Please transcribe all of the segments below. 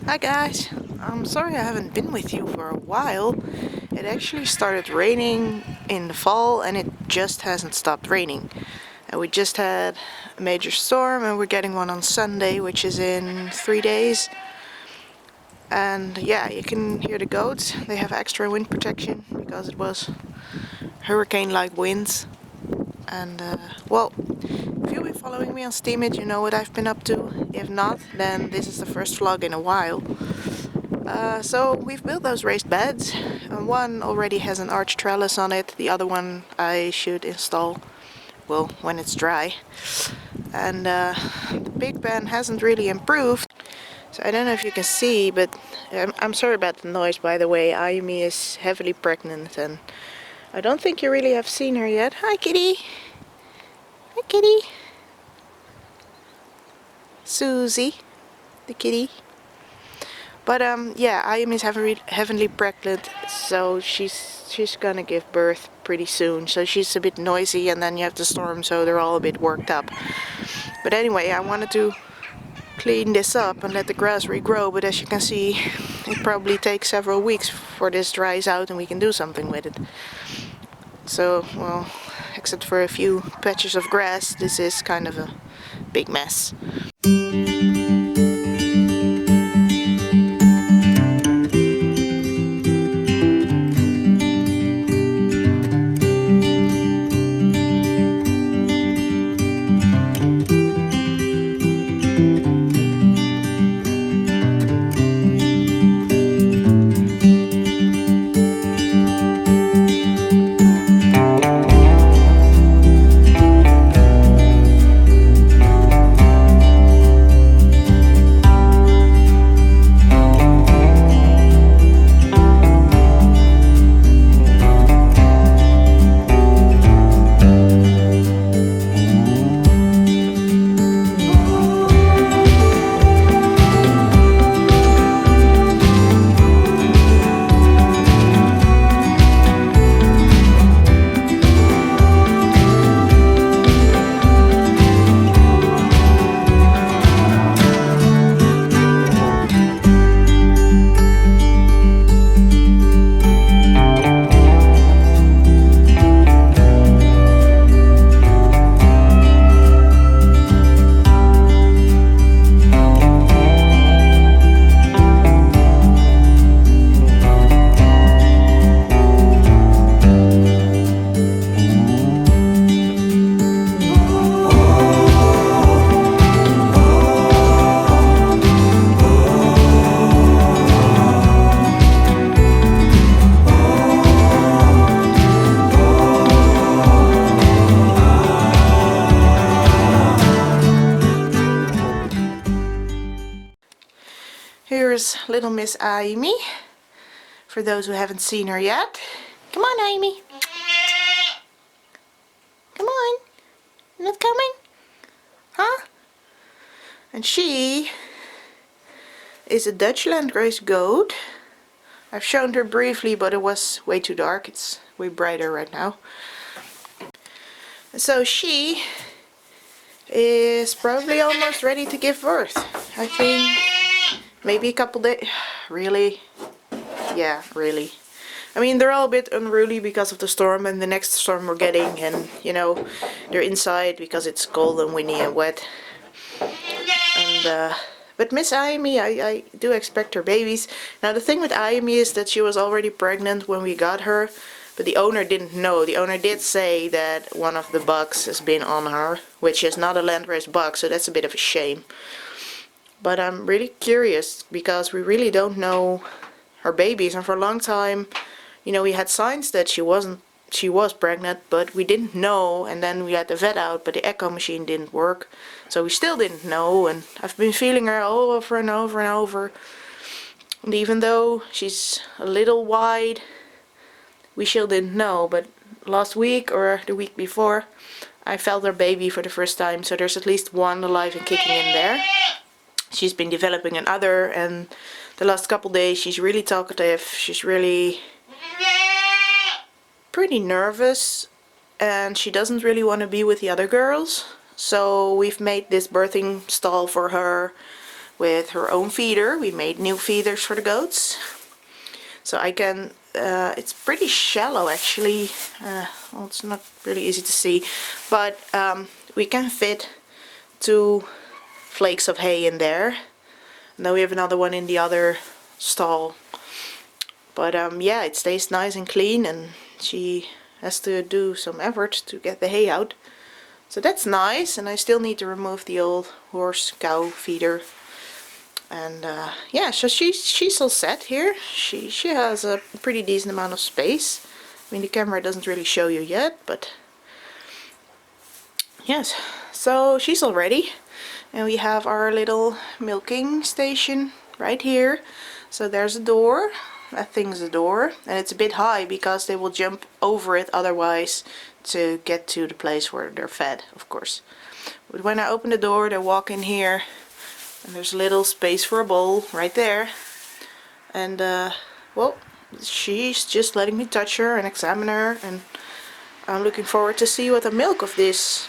Hi guys, I'm sorry I haven't been with you for a while. It actually started raining in the fall and it just hasn't stopped raining. And we just had a major storm and we're getting one on Sunday, which is in 3 days. And yeah, you can hear the goats. They have extra wind protection because it was hurricane-like winds. And well, if you've been following me on Steemit, you know what I've been up to. If not, then this is the first vlog in a while. So we've built those raised beds. One already has an arch trellis on it. The other one I should install, well, when it's dry. And the pig pen hasn't really improved. So I don't know if you can see, but I'm sorry about the noise, by the way. Ayumi is heavily pregnant and I don't think you really have seen her yet. Hi kitty! Hi kitty! Susie, the kitty. But yeah, Ayumi is heavily pregnant, so she's gonna give birth pretty soon. So she's a bit noisy, and then you have the storm, so they're all a bit worked up. But anyway, I wanted to clean this up and let the grass regrow. But as you can see, it probably takes several weeks before this dries out and we can do something with it. So, well, except for a few patches of grass, this is kind of a big mess. Here's little Miss Ayumi, for those who haven't seen her yet. Come on, Ayumi. Come on. You're not coming? Huh? And she is a Dutch Landrace goat. I've shown her briefly, but it was way too dark. It's way brighter right now. So she is probably almost ready to give birth. I think maybe a couple days. Really? Yeah, really. I mean, they're all a bit unruly because of the storm and the next storm we're getting, and you know, they're inside because it's cold and windy and wet. And but Miss Ayumi, I do expect her babies. Now the thing with Ayumi is that she was already pregnant when we got her, but the owner didn't know. The owner did say that one of the bugs has been on her, which is not a Landrace bug, so that's a bit of a shame. But I'm really curious because we really don't know her babies, and for a long time, you know, we had signs that she was pregnant, but we didn't know. And then we had the vet out, but the echo machine didn't work, so we still didn't know. And I've been feeling her all over and over and over, and even though she's a little wide, we still didn't know. But last week or the week before, I felt her baby for the first time, so there's at least one alive and kicking in there. She's been developing another, and the last couple days she's really talkative. She's really pretty nervous, and she doesn't really want to be with the other girls. So we've made this birthing stall for her with her own feeder. We made new feeders for the goats. So I can, it's pretty shallow actually. Well, it's not really easy to see, but we can fit 2 flakes of hay in there. And then we have another one in the other stall. But yeah, it stays nice and clean, and she has to do some effort to get the hay out. So that's nice, and I still need to remove the old horse-cow feeder. And yeah, so she's all set here. She has a pretty decent amount of space. I mean, the camera doesn't really show you yet, but yes. So she's all ready, and we have our little milking station right here. So there's a door. That thing's a door, and it's a bit high because they will jump over it otherwise to get to the place where they're fed, of course. But when I open the door, they walk in here, and there's a little space for a bowl right there. And well, she's just letting me touch her and examine her, and I'm looking forward to see what the milk of this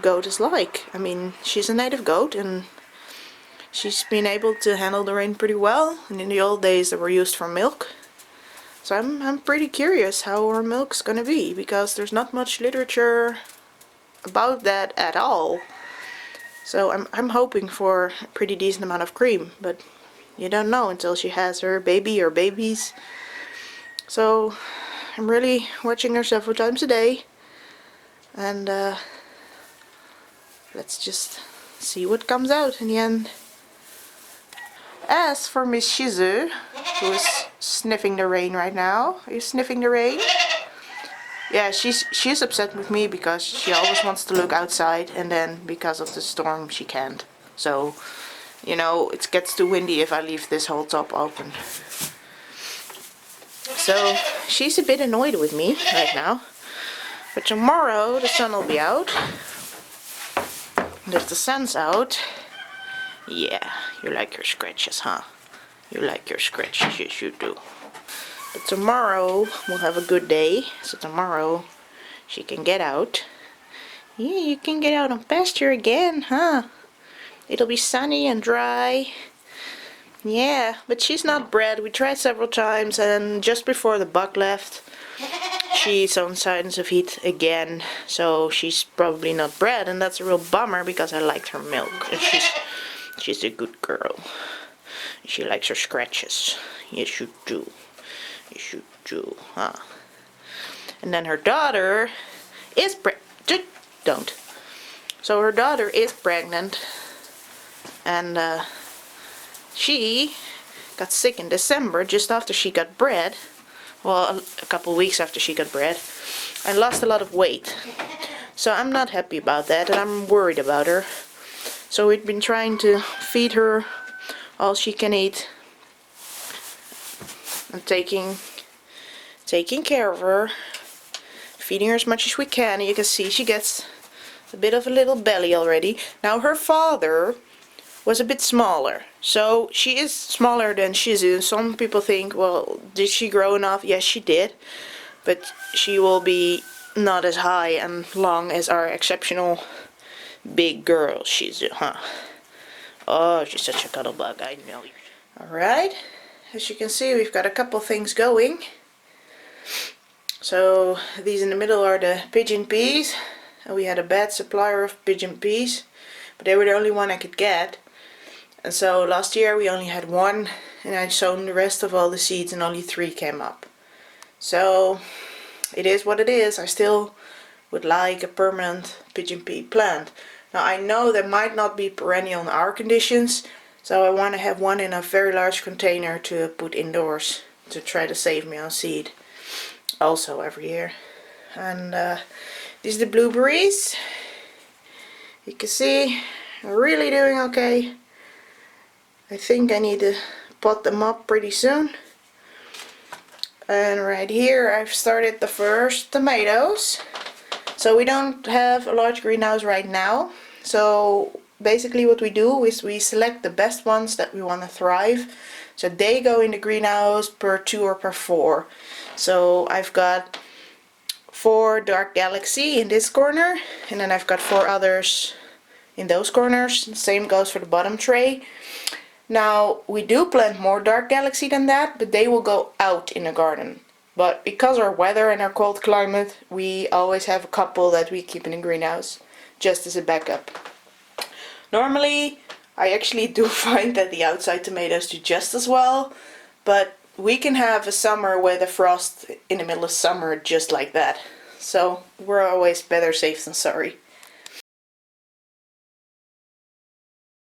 goat is like. I mean, she's a native goat, and she's been able to handle the rain pretty well, and in the old days they were used for milk. So I'm pretty curious how her milk's gonna be, because there's not much literature about that at all. So I'm hoping for a pretty decent amount of cream, but you don't know until she has her baby or babies. So I'm really watching her several times a day, and let's just see what comes out in the end. As for Miss Shizu, who is sniffing the rain right now. Are you sniffing the rain? Yeah, she's upset with me because she always wants to look outside, and then because of the storm she can't. So, you know, it gets too windy if I leave this whole top open. So she's a bit annoyed with me right now. But tomorrow the sun will be out. And if the sun's out, yeah, you like your scratches, huh? You like your scratches, yes you do. But tomorrow we'll have a good day, so tomorrow she can get out. Yeah, you can get out on pasture again, huh? It'll be sunny and dry. Yeah, but she's not bred. We tried several times, and just before the buck left, she's on signs of heat again. So she's probably not bred, and that's a real bummer because I liked her milk. And she's a good girl. She likes her scratches. Yes, you do. Yes, you do, huh? And then her daughter is don't. So her daughter is pregnant, and she got sick in December, just after she got bred. Well, a couple weeks after she got bred, and lost a lot of weight. So I'm not happy about that, and I'm worried about her. So we've been trying to feed her all she can eat, and taking care of her, feeding her as much as we can. You can see she gets a bit of a little belly already. Now her father was a bit smaller, so she is smaller than Shizu. Some people think, well, did she grow enough? Yes, she did, but she will be not as high and long as our exceptional big girl Shizu, huh? Oh, she's such a cuddle bug, I know. Alright, as you can see, we've got a couple things going. So these in the middle are the pigeon peas, and we had a bad supplier of pigeon peas, but they were the only one I could get. And so last year we only had one, and I'd sown the rest of all the seeds and only 3 came up. So it is what it is. I still would like a permanent pigeon pea plant. Now I know that might not be perennial in our conditions, so I want to have one in a very large container to put indoors to try to save me on seed also every year. And these are the blueberries. You can see I'm really doing okay. I think I need to pot them up pretty soon. And right here I've started the first tomatoes. So we don't have a large greenhouse right now. So basically what we do is we select the best ones that we want to thrive. So they go in the greenhouse per 2 or per 4. So I've got 4 Dark Galaxy in this corner, and then I've got 4 others in those corners. The same goes for the bottom tray. Now we do plant more Dark Galaxy than that, but they will go out in the garden. But because our weather and our cold climate, we always have a couple that we keep in the greenhouse, just as a backup. Normally, I actually do find that the outside tomatoes do just as well, but we can have a summer with a frost in the middle of summer just like that. So we're always better safe than sorry.